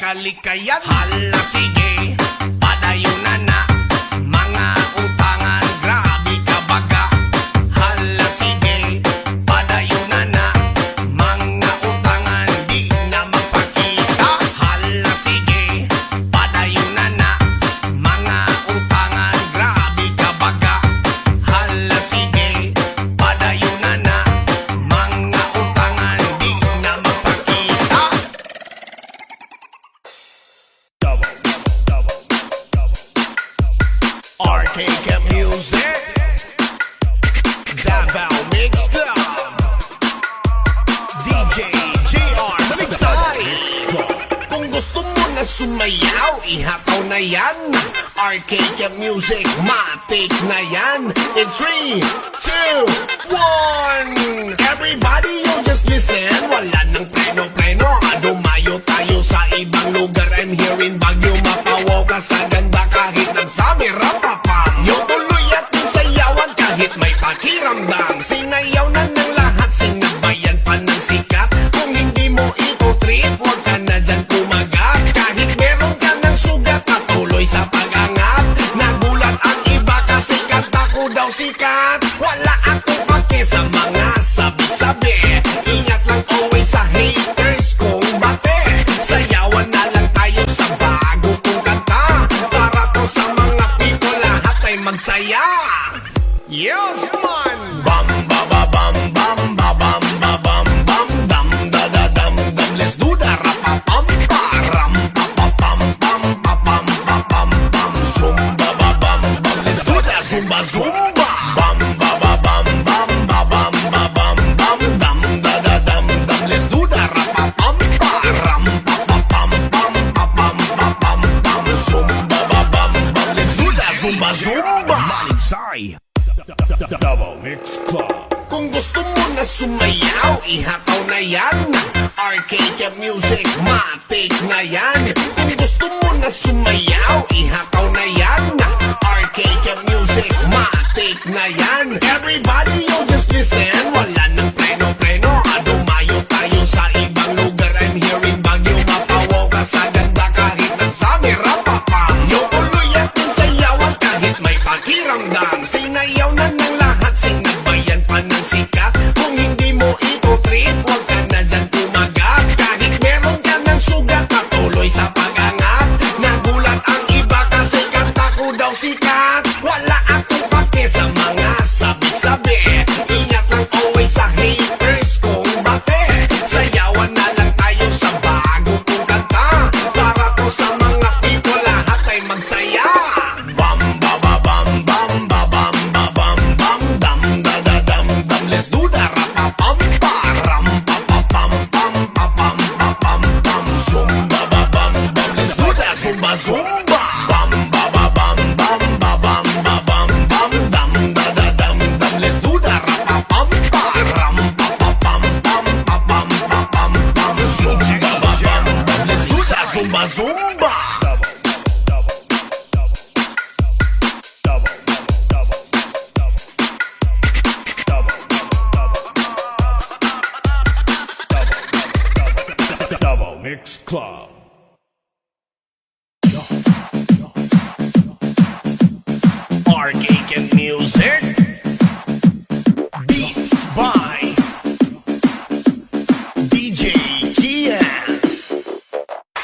Speaker 3: kalikayan. Hala sige, padayon na mga utangan, grabe ka baga. Hala sige, padayon na mga utangan, di na magpakita. Hala sige, padayon na mga utangan, grabe ka baga. Hala sige, padayon na mga utangan, di na magpakita. Arcade music, Davao mixed up, DJ JR Maliksay. Kung gusto mo na sumayaw, ihataw na yan. Arcade music, matik na yan. In 3, 2, 1. Everybody you just listen. Wala nang preno-preno. Dumayo tayo sa ibang lugar. I'm here in Baguio, Mapawaw ka sa ganda kahit nagsami rapapam. Yo tuloy at sayawan kahit may pakiramdam. Sinayaw na ng lahat, sinabayan pa ng sikat. Kung hindi mo ito trip, huwag ka na dyan kumagat. Kahit meron ka ng sugat, patuloy sa pag-angat. Nagulat ang iba kasi kanta ko daw sikat. Wala akong pake sa mga sabi-sabi. Ingat lang always sa haters kong bate. Sayawan na lang tayo sa bago kong kanta. Para to sa mga people, lahat ay magsaya. Yes, man! Bam, ba, ba, bam, bam, ba, bam, ba, bam, bam, dam, da, da, dam, dam. Let's do the rap-a-pam, pa, ram, pa, pa, pam, pam, pa, pam, pa, pam, pam. Zumba, ba, bam, bam. Let's do the zumba, zumba. Bam, ba, ba, bam, bam, ba, bam, ba, bam, bam, dam, da, da, dam, dam. Let's do the rap-a-pam, pa, ram, pa, pa, pam, pam, pa, pam, pa, pam, pam. Zumba, ba, bam, bam. Let's do the zumba, zumba.
Speaker 5: Maliksay. Double Mix Club.
Speaker 3: Kung gusto mo na sumayaw, ihataw na yan. Arcade music, matik na yan. Kung gusto mo na sumayaw, ihataw na yan. Arcade music, matik na yan. Everybody you just listen. Wala nang preno-preno. Dumayo tayo sa ibang lugar. I'm here in Baguio, Mapawaw ka sa ganda kahit nagsami rapapam. Yo tuloy at sayawan kahit may pakiramdam. Sinayaw na ng lahat, sinabayan pa ng sikat. Kung hindi mo ito trip, huwag ka na dyan kumagat. Kahit meron ka ng sugat, patuloy sa pag-angat. Nagulat ang iba kasi kanta ko daw sikat. Wala akong pake sa mga sabi-sabi. Ingat lang always sa haters kong bate. Sayawan na lang tayo sa bago kong kanta. Para to sa mga people, lahat ay magsaya. Bam, ba, ba, bam, bam, ba, bam, ba, bam, bam, dam, da, da, dam, dam. Let's do the rap-a-pam, pa, ram, pa, pa, pam, pam, pa, pam, pa, pam, pam. Zumba, ba, bam, bam. Let's do the zumba, zumba. Bam, ba, ba, bam, bam, ba, bam, ba, bam, bam, dam, da, da, dam, dam. Let's do the rap-a-pam, pa, ram, pa, pa, pam, pam, pa, pam, pa, pam, pam. Zumba, ba, bam, bam. Let's do the zumba, zumba.
Speaker 5: Double Mix Club.
Speaker 3: Arcade music, beats by DJ Kian.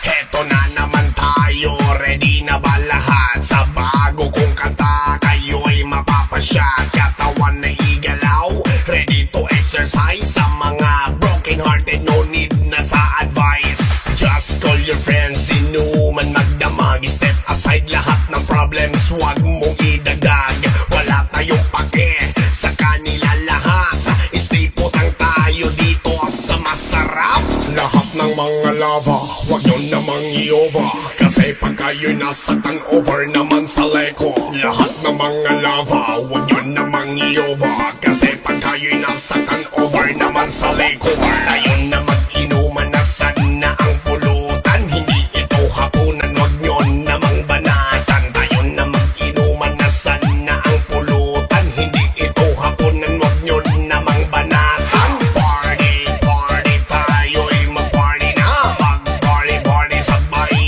Speaker 3: Heto na naman tayo, ready na ba lahat? Sa bago kong kanta, kayo'y mapapasya. Katawan na igalaw, ready to exercise. Sa mga broken hearted, no need na sa advice. Just call your friends, inuman magdamag. Step aside lahat ng problems, wag mong idagdag. Wala tayong pake sa kanila lahat. Stay putang tayo dito sa masarap. Lahat ng mga lava, wag nyo namang i-over. Kasi pag kayo'y nasa turnover naman sa leko. Lahat ng mga lava, wag nyo namang i-over. Kasi pag kayo'y nasa turnover naman sa leko. Ayun na mag-inuman na sana ang pulutan. Hindi ito hapunan, wag nyo namang banatan. Tayo na mag-inuman na sana ang pulutan. Hindi ito hapunan, wag nyo namang banatan. Party, party tayo'y mag-party na. Mag-party, party sabay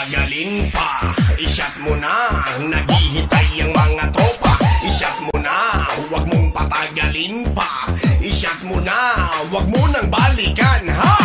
Speaker 3: patagalin pa. I-shot mo na, naghihintay ang mga tropa. I-shot mo na, huwag mong patagalin pa. I-shot mo na, huwag mo nang balikan, ha?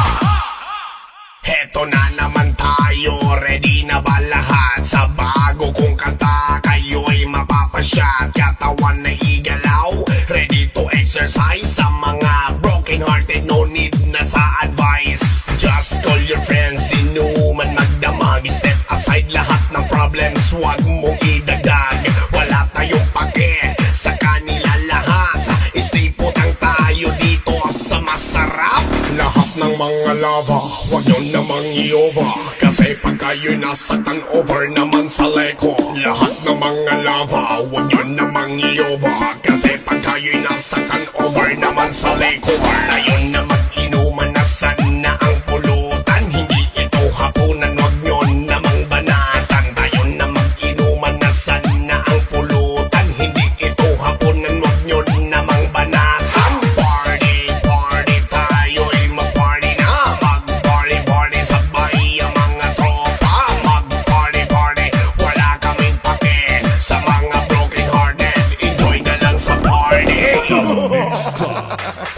Speaker 3: Heto na naman tayo, ready na ba lahat? Sa bago kong kanta, kayo'y mapapasyat. Katawan na igalaw, ready to exercise. Sa mga broken hearted, no need na sa advice. Just call your friends, inuman magdamag. Step aside lahat ng problems, wag mong idagdag. Wala tayong pake, sa kanila lahat. Stay putang tayo dito sa masarap. Lahat ng mga lava, wag nyo namang i-over. Kasi pag kayo'y nasaktan, over naman sa leko. Lahat ng mga lava, wag nyo namang i-over. Kasi pag kayo'y nasaktan, over naman sa leko. Tayo na mag-inuman, nasan na ang pulutan? Hindi ito hapunan, wag nyo namang banatan. Tayo na mag-inuman, nasan na ang pulutan? Hindi ito hapunan, wag nyo namang banatan. Party, party, tayo'y mag-party na. Mag-party, party, sabay ang mga tropa. Mag-party, party, wala kaming pake. Sa mga broken hearted, enjoy na lang sa party.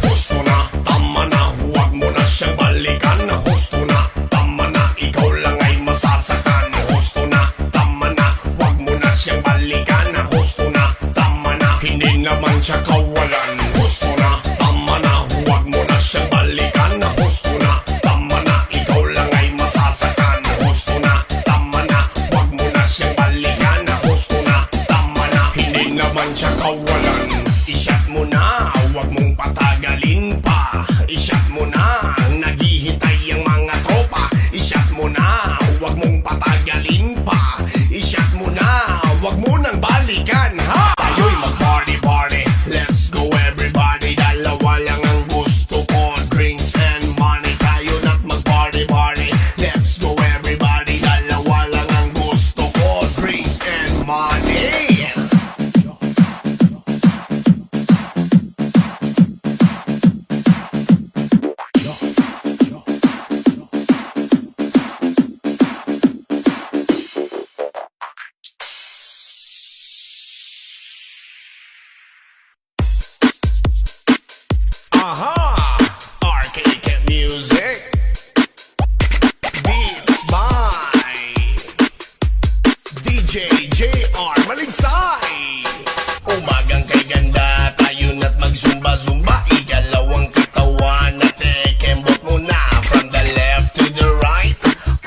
Speaker 3: Gusto na, tama na, huwag mo na siyang balikan. Gusto na, tama na, ikaw lang ay masasaktan. Gusto na, tama na, huwag mo na siyang balikan. Gusto na, tama na, hindi naman siya kawalan. Gusto na, tama na, huwag mo na siyang balikan. Gusto na, tama na, ikaw lang ay masasaktan. Gusto na, tama na, huwag mo na siyang balikan. Gusto na, tama na, hindi naman siya kawalan. I-shot mo na, huwag mong patagalin pa. I-shot mo na, naghihintay ang mga tropa. I-shot mo na, huwag mong patagalin pa. I-shot mo na, huwag mo nang balikan, ha? Tayo'y mag-party, party, let's go everybody. Dalawa lang ang gusto ko, drinks and money. Tayo na't mag-party, party, let's go everybody. Dalawa lang ang gusto ko, drinks and money. Aha! Arcade music. Beats by DJ JR Maligsay. Umagang kay ganda, tayo na't mag-zumba-zumba. Igalawang katawan natin, kembot mo na. From the left to the right,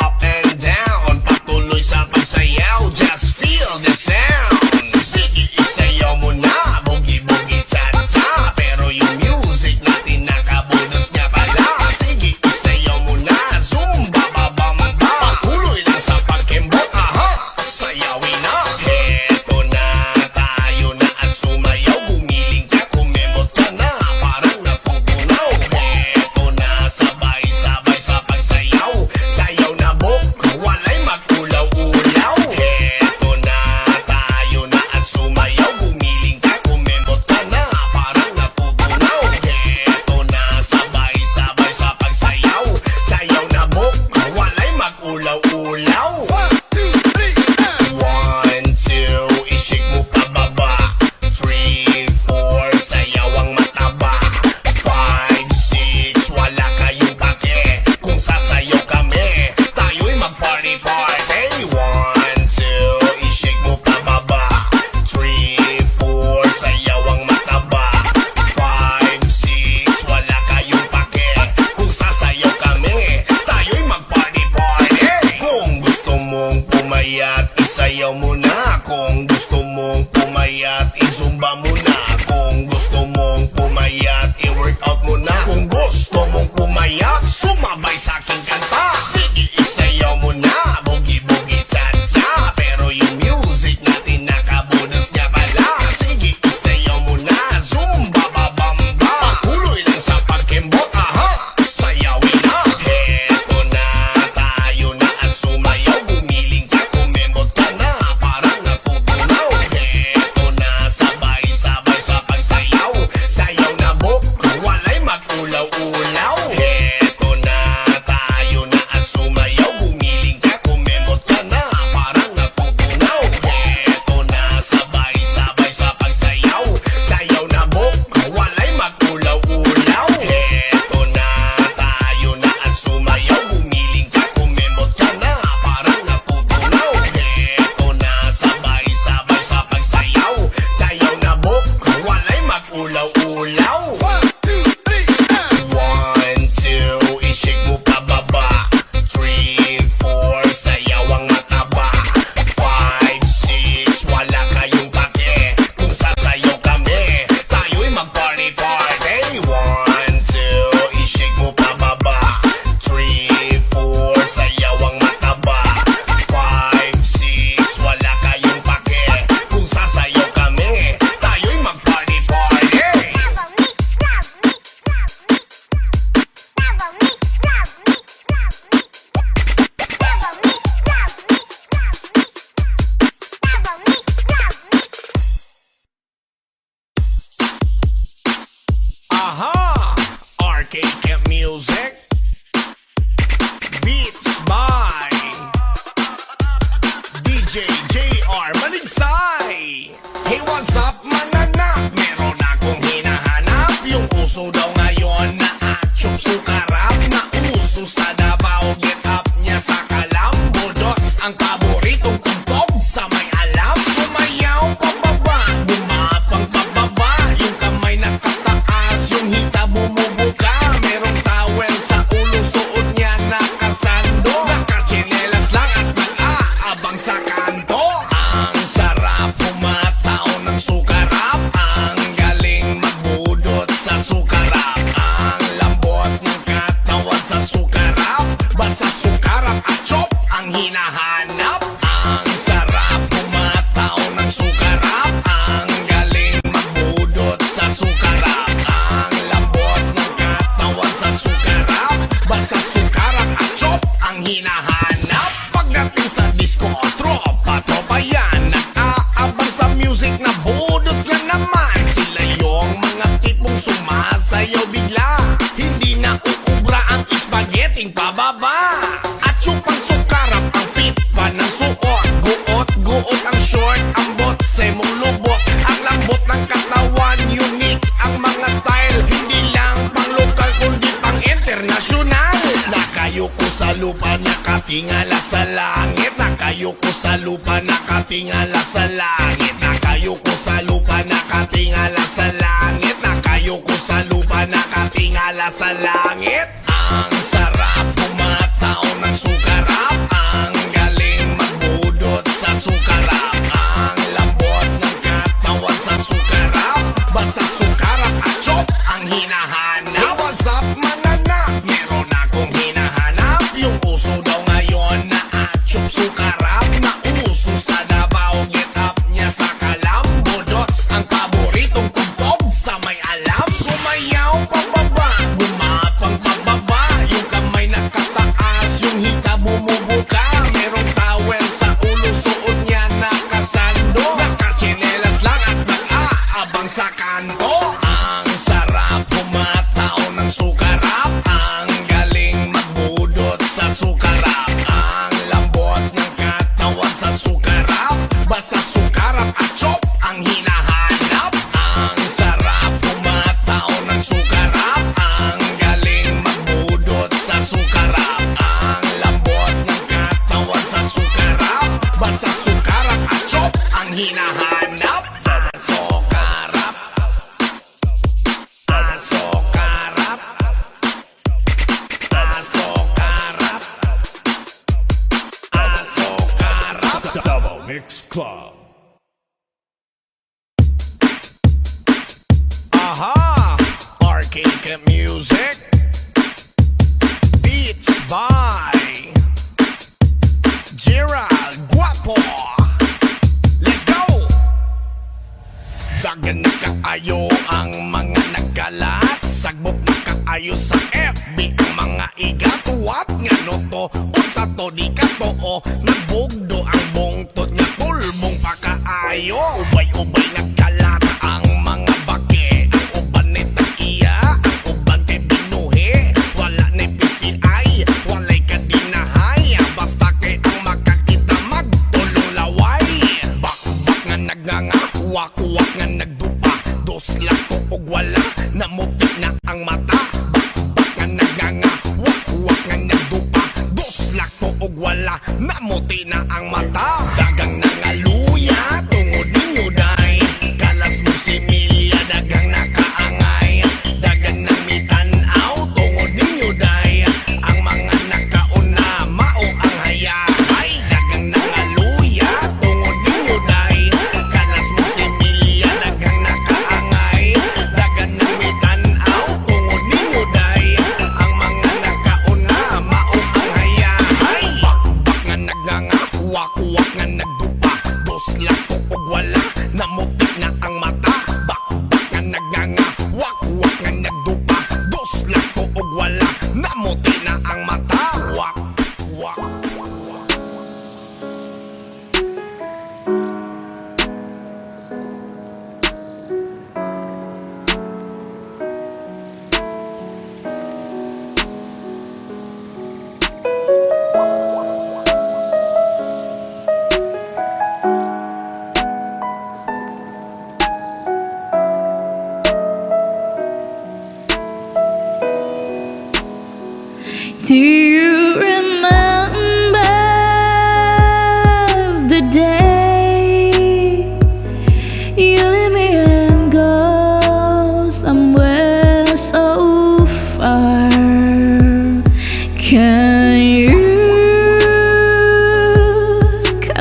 Speaker 3: up and down. Patuloy sa pagsayaw, just feel the sound. Sige, isayaw mo na, boogie-boogie cha-cha. Pero yung music natin nakabonus nga pala. Sige, isayaw mo na, zumba babamba. Patuloy lang sa pagkembot, aha, sayawin na. Heto na, tayo na at sumayaw. Gumiling ka, kumembot ka na, parang napupunaw. Heto na, sabay-sabay sa pagsayaw. Sayaw na bok, walay mag-ulaw-ulaw. Heto na, tayo na at sumayaw. Gumiling ka, kumembot ka na, parang napupunaw. Heto na, sabay-sabay sa pagsayaw. Sayaw na bok, walay mag-ulaw-ulaw. 1, 2, i-shake mo pababa. 3, 4, sayaw ang mataba. 5, 6, wala kayong pake. Kung sasayaw kami, tayo'y mag-party party. 1, 2, i-shake mo pababa. 3, 4, sayaw ang mataba. 5, 6, wala kayong pake. Kung sasayaw kami, tayo'y mag-party party. Kung gusto mong pumayat, isayaw mo na. Kung gusto mong pumayat, izumba mo na. Kung gusto mong pumayat, i-work out mo na. Kung gusto mong pumayat, sumabay sa aking kanta. Sige, isayaw mo na, boogie-boogie cha-cha. Pero yung music natin nakabonus nga pala. Sige, isayaw mo na, zumba babamba. Patuloy lang sa pagkembot, aha, sayawin na. Heto na, tayo na at sumayaw. Gumiling ka, kumembot ka na, parang napupunaw. Heto na, sabay-sabay sa pagsayaw. Sayaw na bok, walay mag-ulaw-ulaw. Heto na, tayo Sai! Hey, what's up, manana? Meron akong hinahanap. Yung uso daw ngayon na atsyop sukarap. Na uso sa Davao, get up niya sa Kalambo Dots. Ang paboritong tumpog sa may alam. Sumayaw pababa, gumapang pababa. Yung kamay nakataas, yung hita bumubuka. Merong towel sa ulo, suot niya nakasando. Nakachinelas lang at nag-aabang sa kanto. Ang sarap pumataw ng sukarap. Ang galing magbudot sa sukarap. Ang lambot ng katawan sa sukarap. Basta sukarap at chop ang hinahanap. Ang sarap pumataw ng sukarap. Ang galing magbudot sa sukarap. Ang lambot ng katawan sa sukarap. Basta sukarap at chop ang hinahanap. Pagdating sa disco, tropa yan. Nag-aabang sa music na budots lang naman. Sila yung mga tipong sumasayaw bigla. Hindi na uubra ang spaghetti pababa. At chupang sukarap ang fit pa ng suot. Guot ang short, ang botse mong lubot. Ang lambot ng katawan, unique ang mga style. Hindi lang pang lokal kundi pang internasyonal. Nakayuko sa lupa, nakatingala sa langit. Nakayuko sa lupa, nakatingala sa langit. Nakayuko sa lupa, nakatingala sa langit. Nakayuko sa lupa, nakatingala sa langit. Ang sarap pumataw ng sukarap. Ang galing magbudot sa sukarap. Ang lambot ng katawan sa sukarap. Basta sukarap at chop ang hinahanap. Hey, what's up, manana? Meron akong hinahanap. Yung uso daw ngayon na atsyop sukarap. Na uso sa Davao, get up niya sa Kalambo Dots. Ang paboritong tumpog sa may alam. Sumayaw pababa, gumapang pababa. Yung kamay nakataas, yung hita bumubuka. Merong towel sa ulo, suot niya nakasando. Nakachinelas lang at nag-aabang sa kanto. Ang sarap pumataw ng sukarap. Ang galing magbudot sa sukarap. Ang lambot ng katawan sa sukarap. Basta sukarap at chop ang hinahanap. Ang sarap pumataw ng sukarap. Ang galing magbudot sa sukarap. Ang lambot ng katawan sa sukarap. Basta sukarap at chop ang hinahanap. Sukarap. Sukarap. Sukarap. Sukarap.
Speaker 5: Double Mix Club.
Speaker 3: Aha! Arcade music. Beats by Gerald Guapo. Let's go! Dagan na kaayo ang mga nagkalat. Sagbot na kaayo sa FB ang mga igatuwat. Nga no to, unsa to di ka to o. Nagbugdo ang bungtot nga pulbong pakaayo. Ubay-ubay nagkalat ang mga bake. Ang uban ni iya, ang uban kay binuhi. Wala ni PCI, walay ka dinahay. Basta kay ang makakita magtulong laway. Bak-bak nga nagnganga, wak-wak nga nagdupa. Dos lang to og wala, namuti na ang mata. Bak-bak nga nagnganga, wak-wak nga nagdupa. Dos lang to og wala, namuti na ang mata. Dagang nangaluya, tungod ninyo day. Kalas mo si Milya, dagang nakaangay. Dagang nang mitanaw, tungod ninyo day. Ang mga nakauna, mao ang hayahay. Dagang nangaluya, tungod ninyo day. Kalas mo si Milya, dagang nakaangay. Dagang nang mitanaw, tungod ninyo day. Ang mga nakauna, mao ang hayahay. Bak-bak nga nagnganga, wak-wak nga nagdupa. Dos lang to og wala, namuti na ang mata. Bak-bak nga nagnganga, wak-wak nga nagdupa. Dos lang to og wala, namuti na ang mata. Wak-wak.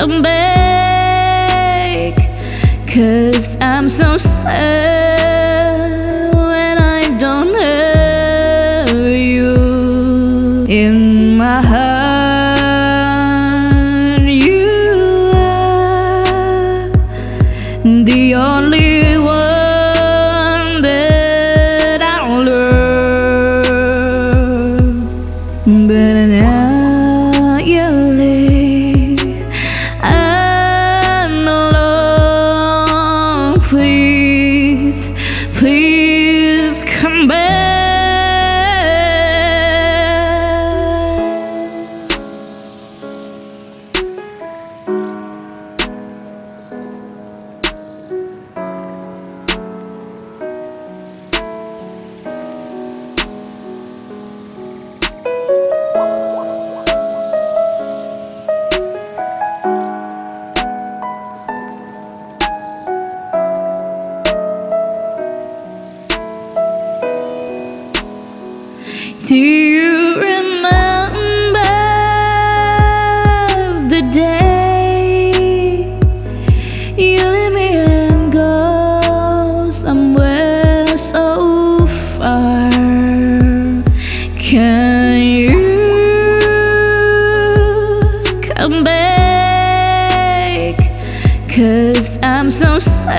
Speaker 7: come back, 'cause I'm so sad when I don't have you in my heart. You are the only one that I'll love, but now you're leave, I'm alone. Please, please come back. Do you remember the day you leave me and go somewhere so far? Can you come back? 'Cause I'm so sad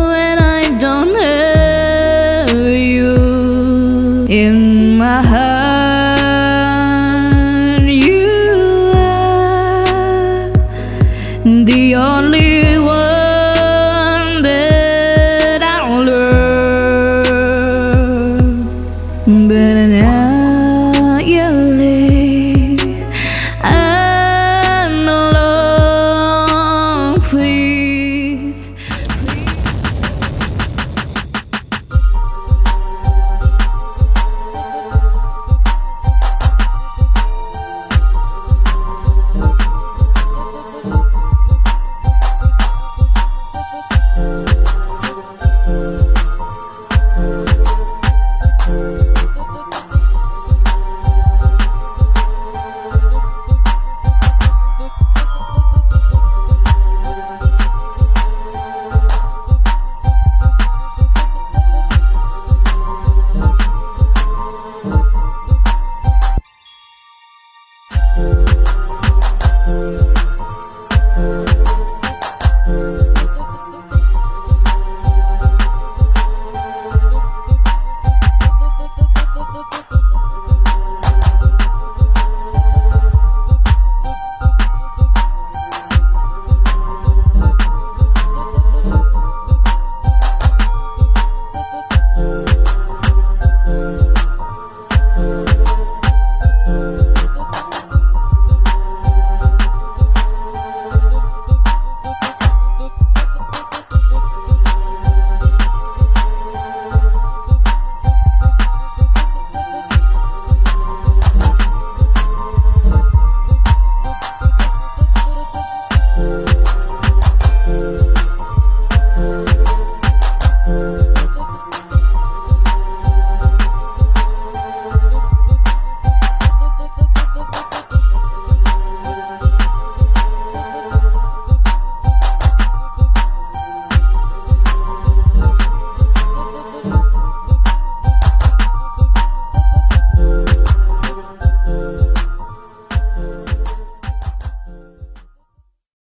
Speaker 7: when I don't have you in my heart.